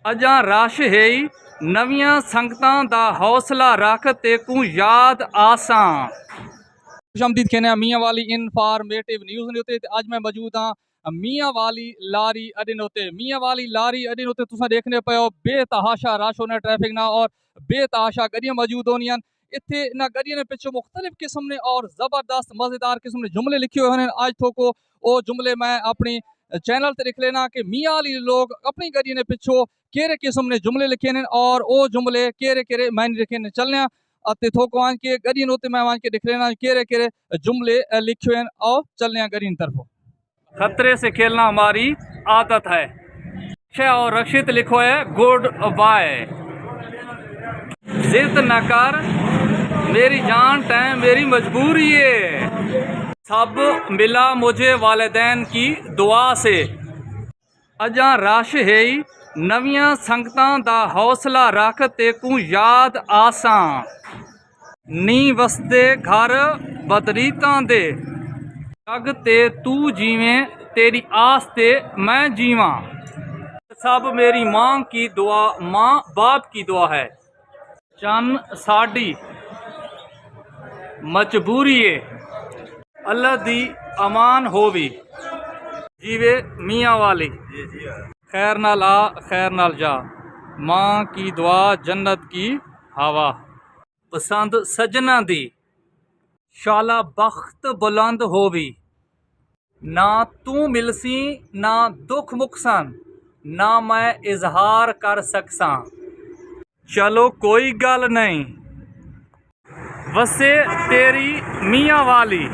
अजां rush है नवियां संगतां दा हौसला रख तेकू याद आसां। खुशामदीद कहने मियाँ वाली इनफॉर्मेटिव न्यूज़ ने उत्ते अज मैं मौजूद हाँ मियाँ वाली लारी अड्डे उत्ते। मियाँ वाली लारी अड्डे उत्ते तुसां देखने पे हो बेतहाशा रश होना ट्रैफिक ना और बेतहाशा गड्डियां मौजूद होनियां। इत्थे इन्हां गड्डियां ने पिछो मुख्तलिफ किस्म ने और ज़बरदस्त मज़ेदार किस्म ने जुमले लिखे हुए हैं। आज थोको वो जुमले मैं अपनी चैनल पर लिख लेना कि मियाँ वाली लोग अपनी गड्डियां ने पिछो केरे किस्म ने जुमले लिखे हैं और वो जुमले केरे केरे मैंने लिखे ने चलने अते थोको आन के गड्डियां उत्ते मैं आन के दिख लेना केरे केरे जुमले लिखे हैं और चलने गड्डियां तरफ। खतरे से खेलना हमारी आदत है। अक्षय और रक्षित लिखो है गुड बाय। जिद न कर मेरी जान टाइम मेरी मजबूरी है। सब मिला मुझे वालिदैन की दुआ से। अजां रश है नवियां संगतां दा हौसला रख तेकू याद आसां। नी वसदे घर बदरीतां दे जग ते तू जीवें तेरी आस ते मैं जीवां। सब मेरी माँ की दुआ माँ बाप की दुआ है। चन साड़ी मजबूरी है अल्लाह दी अमान होवी। जीवे मियाँ वाली खैर नाल आ खैर नाल जा। माँ की दुआ जन्नत की हवा। पसंद सजना दी शाला बख्त बुलंद होवी। ना तू मिलसी ना दुख मुकसन ना मैं इजहार कर सकसा। चलो कोई गल नहीं वसे तेरी मियाँ वाली।